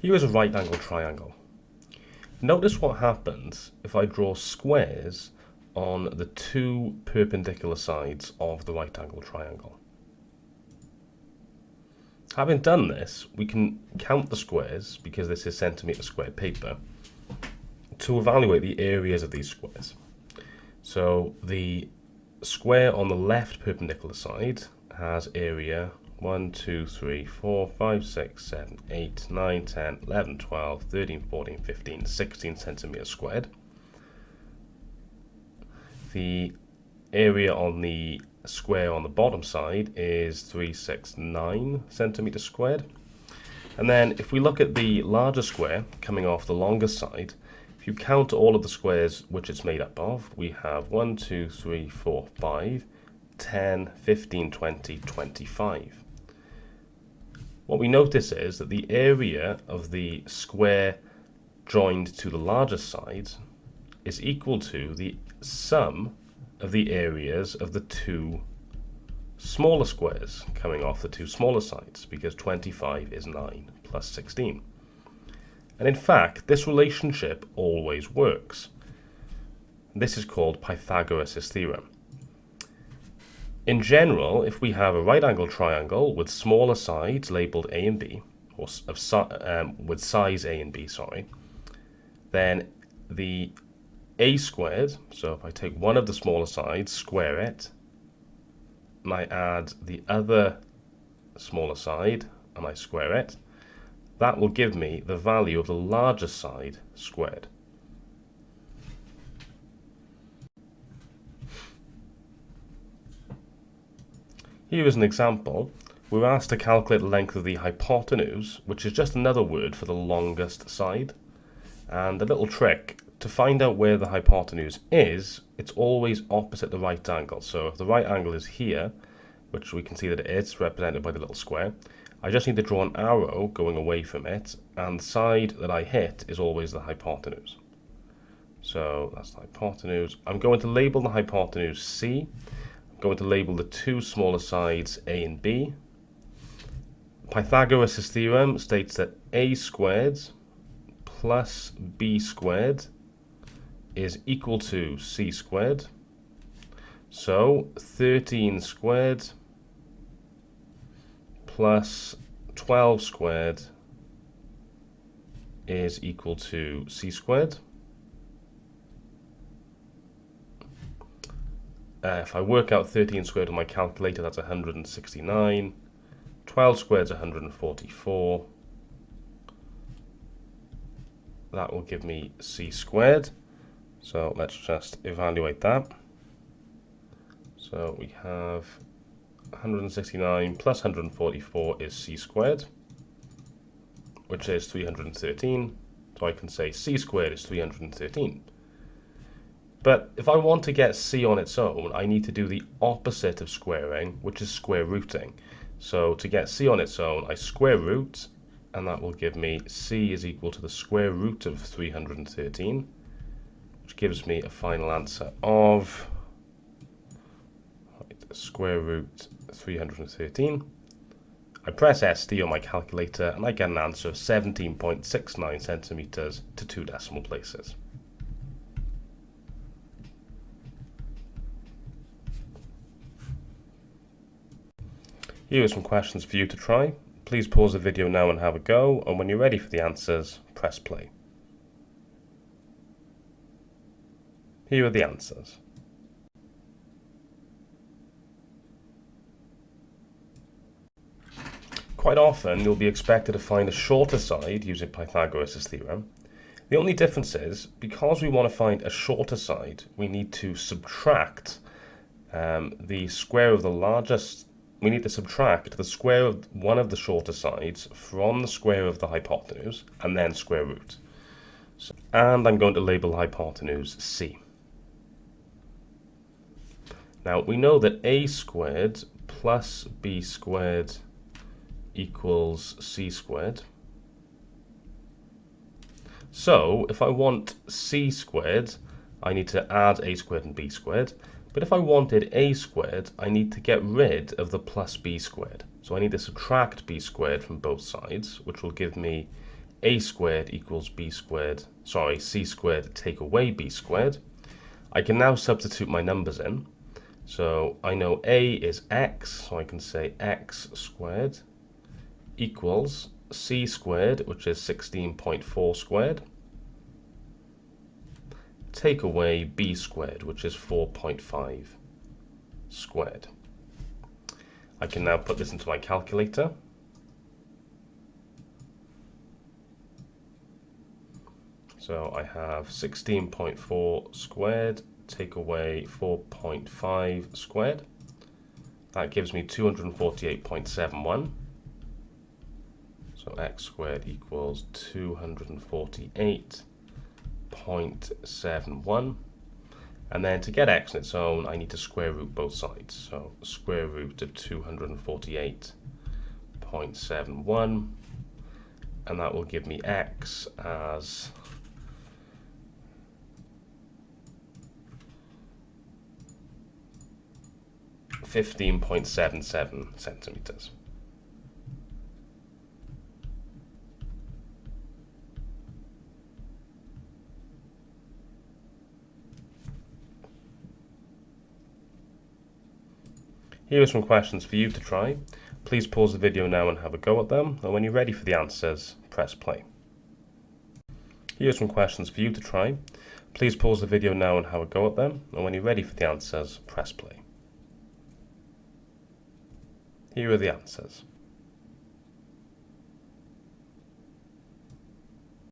Here is a right angle triangle. Notice what happens if I draw squares on the two perpendicular sides of the right angle triangle. Having done this, we can count the squares, because this is centimetre squared paper, to evaluate the areas of these squares. So the square on the left perpendicular side has area 1, 2, 3, 4, 5, 6, 7, 8, 9, 10, 11, 12, 13, 14, 15, 16 centimetres squared. The area on the square on the bottom side is 369 centimetres squared. And then if we look at the larger square coming off the longer side, if you count all of the squares which it's made up of, we have 1, 2, 3, 4, 5, 10, 15, 20, 25. What we notice is that the area of the square joined to the larger side is equal to the sum of the areas of the two smaller squares coming off the two smaller sides, because 25 is 9 plus 16. And in fact, this relationship always works. This is called Pythagoras' theorem. In general, if we have a right angle triangle with smaller sides labelled A and B, or with size A and B, then the A squared, so if I take one of the smaller sides, square it, and I add the other smaller side, and I square it, that will give me the value of the larger side squared. Here is an example. We're asked to calculate the length of the hypotenuse, which is just another word for the longest side. And a little trick, to find out where the hypotenuse is, it's always opposite the right angle. So if the right angle is here, which we can see that it is, represented by the little square, I just need to draw an arrow going away from it, and the side that I hit is always the hypotenuse. So that's the hypotenuse. I'm going to label the hypotenuse C. Going to label the two smaller sides A and B. Pythagoras' theorem states that A squared plus B squared is equal to C squared. So 13 squared plus 12 squared is equal to C squared. If I work out 13 squared on my calculator, that's 169. 12 squared is 144. That will give me C squared. So let's just evaluate that. So we have 169 plus 144 is C squared, which is 313. So I can say C squared is 313. But if I want to get C on its own, I need to do the opposite of squaring, which is square rooting. So to get C on its own, I square root, and that will give me C is equal to the square root of 313, which gives me a final answer of square root 313. I press ST on my calculator, and I get an answer of 17.69 centimetres to 2 decimal places. Here are some questions for you to try. Please pause the video now and have a go, and when you're ready for the answers, press play. Here are the answers. Quite often, you'll be expected to find a shorter side using Pythagoras' theorem. The only difference is, because we want to find a shorter side, we need to subtract the square of the largest. We need to subtract the square of one of the shorter sides from the square of the hypotenuse, and then square root. And I'm going to label the hypotenuse C. Now, we know that A squared plus B squared equals C squared. So, if I want C squared, I need to add A squared and B squared. But if I wanted A squared, I need to get rid of the plus B squared. So I need to subtract B squared from both sides, which will give me a squared equals b squared, sorry, c squared take away b squared, I can now substitute my numbers in. So I know a is x, so I can say x squared equals c squared, which is 16.4 squared, take away b squared, which is 4.5 squared. I can now put this into my calculator. So I have 16.4 squared take away 4.5 squared. That gives me 248.71. So x squared equals 248.71. And then to get x on its own, I need to square root both sides. So square root of 248.71. And that will give me x as 15.77 centimeters. Here are some questions for you to try. Please pause the video now and have a go at them, and when you're ready for the answers, press play. Here are some questions for you to try. Please pause the video now and have a go at them, and when you're ready for the answers, press play. Here are the answers.